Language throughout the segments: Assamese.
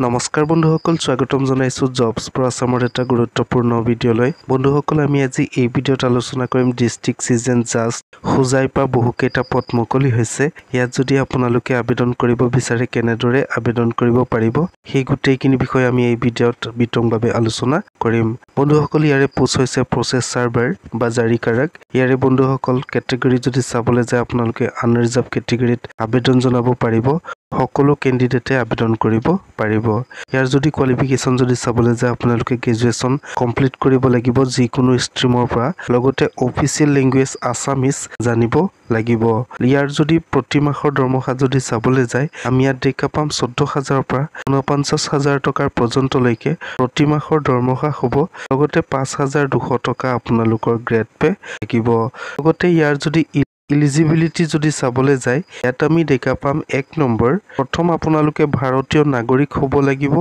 নমস্কাৰ বন্ধুসকল, স্বাগতম জনাইছোঁ জবছ ফৰ আছামৰ এটা গুৰুত্বপূৰ্ণ ভিডিঅ'লৈ। বন্ধুসকল, আমি আজি এই ভিডিঅ'ত আলোচনা কৰিম ডিষ্ট্ৰিক্ট চিজন জাজ হোজাইৰ পৰা বহুকেইটা পদ মুকলি হৈছে। ইয়াত যদি আপোনালোকে আবেদন কৰিব বিচাৰে কেনেদৰে আবেদন কৰিব পাৰিব সেই গোটেইখিনি বিষয় আমি এই ভিডিঅ'ত বিতংভাৱে আলোচনা কৰিম। বন্ধুসকল, ইয়াৰে পোষ্ট হৈছে প্ৰচেছ চাৰ্ভাৰ বা জাৰিকাৰক। ইয়াৰে বন্ধুসকল কেটেগৰী যদি চাবলৈ যায় আপোনালোকে আনৰিজাৰ্ভ কেটেগৰীত আবেদন জনাব পাৰিব। সকলো কেণ্ডিডেটে আবেদন কৰিব পাৰিব। ইয়াৰ যদি কোৱালিফিকেশ্যন যদি চাবলৈ যায় আপোনালোকে গ্ৰেজুৱেশ্যন কমপ্লিট কৰিব লাগিব যিকোনো ষ্ট্ৰীমৰ পৰা, লগতে অফিচিয়েল লেংগুৱেজ আছামিজ জানিব লাগিব। ইয়াৰ যদি প্ৰতি মাহৰ দৰমহা যদি চাবলৈ যায় আমি ইয়াত দেখা পাম 14,000 পৰা 49,000 টকাৰ পৰ্যন্তলৈকে প্ৰতি মাহৰ দৰমহা হ'ব। লগতে 5,200 টকা আপোনালোকৰ গ্ৰেড পে থাকিব। লগতে ইয়াৰ যদি ইলিজিবিলিটি যদি চাবলৈ যায় ইয়াত আমি দেখা পাম 1 নম্বৰ, প্ৰথম আপোনালোকে ভাৰতীয় নাগৰিক হ'ব লাগিব।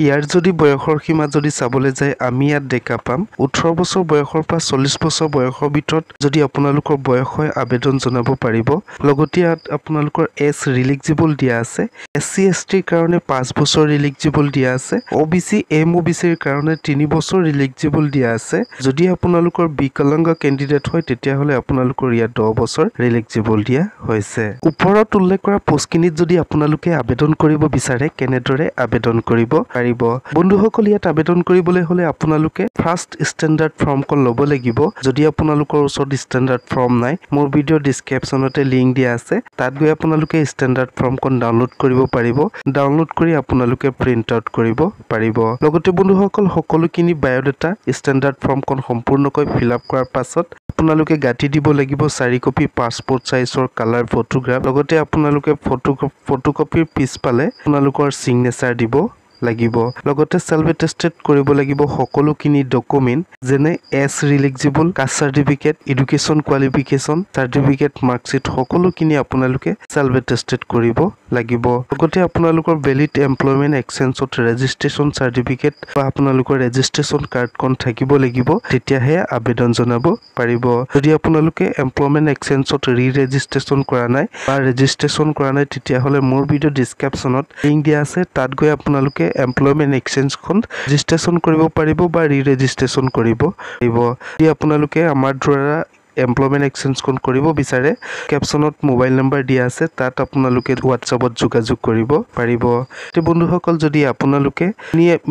ইয়াৰ যদি বয়সৰ সীমা যদি চাবলৈ যায় আমি ইয়াত দেখা পাম 18 বছৰ বয়সৰ পৰা 40 বছৰ বয়সৰ ভিতৰত যদি আপোনালোকৰ বয়স হয় আবেদন জনাব পাৰিব। লগতে ইয়াত আপোনালোকৰ এজ ৰিলিজিবল দিয়া আছে। SC STৰ কাৰণে 5 বছৰ ৰিলিজিবল দিয়া আছে। OBC MOBCৰ কাৰণে 3 বছৰ ৰিলিজিবল দিয়া আছে। যদি আপোনালোকৰ বিকলাংগ কেণ্ডিডেট হয় তেতিয়াহ'লে আপোনালোকৰ ইয়াত 10 বছৰ ৰিলিজিবল দিয়া হৈছে। ওপৰত উল্লেখ কৰা পোষ্টখিনিত যদি আপোনালোকে আবেদন কৰিব বিচাৰে কেনেদৰে আবেদন কৰিব পাৰিব। বন্ধুসকল, ইয়াত আবেদন কৰিবলৈ হ'লে আপোনালোকে ফাৰ্ষ্ট ষ্টেণ্ডাৰ্ড ফৰ্মখন ল'ব লাগিব। যদি আপোনালোকৰ ওচৰত ষ্টেণ্ডাৰ্ড ফৰ্ম নাই মোৰ ভিডিঅ' ডিছক্ৰিপশ্যনতে লিংক দিয়া আছে, তাত গৈ আপোনালোকে ষ্টেণ্ডাৰ্ড ফৰ্মখন ডাউনলোড কৰিব পাৰিব। ডাউনলোড কৰি আপোনালোকে প্ৰিণ্ট আউট কৰিব পাৰিব। লগতে বন্ধুসকল সকলোখিনি বায়'ডাটা ষ্টেণ্ডাৰ্ড ফৰ্মখন সম্পূৰ্ণকৈ ফিল আপ কৰাৰ পাছত আপোনালোকে গাঁঠি দিব লাগিব 4 কপি পাছপোৰ্ট সাইজৰ কালাৰ ফটোগ্ৰাফ। লগতে আপোনালোকে ফটোকপিৰ পিছফালে আপোনালোকৰ সিগনেচাৰ দিব লাগিব। লগতে সেলফ এটেষ্টেড কৰিব লাগিব সকলোখিনি ডকুমেণ্ট যেনে এজ ৰিলিজিবল, caste certificate, education qualification certificate, marksheet সকলোখিনি আপোনালোকে সেলফ এটেষ্টেড কৰিব লাগিব। লগতে আপোনালোকৰ ভেলিড এমপ্লয়মেণ্ট এক্সচেঞ্জত ৰেজিষ্ট্ৰেশ্যন চাৰ্টিফিকেট বা আপোনালোকৰ ৰেজিষ্ট্ৰেশ্যন কাৰ্ডখন থাকিব লাগিব, তেতিয়াহে আবেদন জনাব পাৰিব। যদি আপোনালোকে এমপ্লয়মেণ্ট এক্সচেঞ্জত ৰেজিষ্ট্ৰেশ্যন কৰা নাই বা ৰেজিষ্ট্ৰেশ্যন কৰা নাই তেতিয়াহ'লে মোৰ ভিডিঅ' ডিছক্ৰিপশ্যনত লিংক দিয়া আছে, তাত গৈ আপোনালোকে এমপ্লয়মেণ্ট এক্সচেঞ্জখন ৰেজিষ্ট্ৰেশ্যন কৰিব পাৰিব বা ৰেজিষ্ট্ৰেশ্যন কৰিব পাৰিব। যদি আপোনালোকে আমাৰ দ্বাৰা এমপ্লয়মেণ্ট এক্সচেঞ্জখন কৰিব বিচাৰে কেপশ্যনত মোবাইল নম্বৰ দিয়া আছে, তাত আপোনালোকে হোৱাটছআপত যোগাযোগ কৰিব পাৰিব। বন্ধুসকল, যদি আপোনালোকে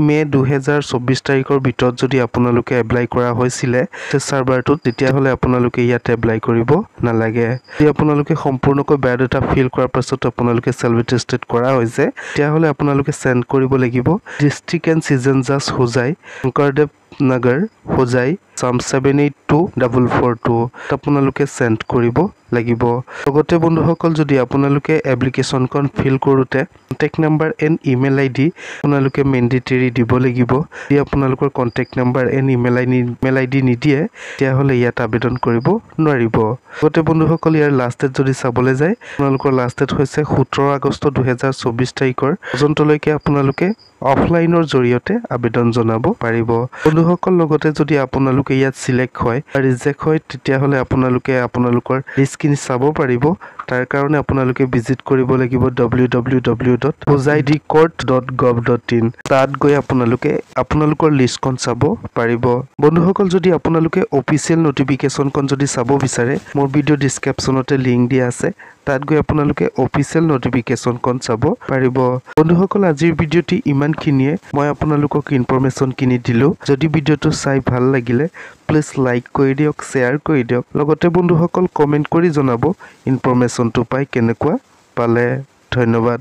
মে 2024 তাৰিখৰ ভিতৰত যদি আপোনালোকে এপ্লাই কৰা হৈছিলে চাৰ্ভাৰটোত তেতিয়াহ'লে আপোনালোকে ইয়াত এপ্লাই কৰিব নালাগে। যদি আপোনালোকে সম্পূৰ্ণকৈ বায়'ডাটা ফিল কৰাৰ পাছত আপোনালোকে সেলফ এটেষ্টেড কৰা হৈছে তেতিয়াহ'লে আপোনালোকে চেণ্ড কৰিব লাগিব ডিষ্ট্ৰিক্ট এণ্ড চিজন জাজ হোজাই, শংকৰদেৱ নগৰ হোজাই, চাম 782442 আপোনালোকে চেণ্ড কৰিব লাগিব। লগতে বন্ধুসকল, যদি আপোনালোকে এপ্লিকেশ্যনখন ফিল কৰোঁতে contact number and email ID আপোনালোকে মেণ্ডেটৰী দিব লাগিব। যদি আপোনালোকৰ contact number and email ID নিদিয়ে তেতিয়াহ'লে ইয়াত আবেদন কৰিব নোৱাৰিব। লগতে বন্ধুসকল, ইয়াৰ লাষ্ট ডেট যদি চাবলৈ যায় আপোনালোকৰ লাষ্ট ডেট হৈছে 17 আগষ্ট 2024 তাৰিখৰ পৰ্যন্তলৈকে আপোনালোকে অফলাইনৰ জৰিয়তে আবেদন জনাব পাৰিব। বন্ধুসকল, লগতে যদি আপোনালোকে ইয়াত চিলেক্ট হয় বা ৰিজেক্ট হয় তেতিয়াহ'লে আপোনালোকে আপোনালোকৰ লিষ্টখিনি চাব পাৰিব। তাৰ কাৰণে আপোনালোকে ভিজিট কৰিব লাগিব www.hozaidcourt.gov.in, তাত গৈ আপোনালোকে আপোনালোকৰ লিষ্টখন চাব পাৰিব। বন্ধুসকল, যদি আপোনালোকে অফিচিয়েল নটিফিকেশ্যনখন যদি চাব বিচাৰে মোৰ ভিডিঅ' ডিছক্ৰিপশ্যনতে লিংক দিয়া আছে, তাত গৈ আপোনালোকে অফিচিয়েল নটিফিকেশ্যনখন চাব পাৰিব। বন্ধুসকল, আজিৰ ভিডিঅ'টি ইমানখিনিয়ে। মই আপোনালোকক ইনফৰমেশ্যনখিনি দিলোঁ। যদি ভিডিঅ'টো চাই ভাল লাগিলে প্লিজ লাইক কৰি দিয়ক, শ্বেয়াৰ কৰি দিয়ক। লগতে বন্ধুসকল কমেণ্ট কৰি জনাব ইনফৰমেশ্যনটো পাই কেনেকুৱা পালে। ধন্যবাদ।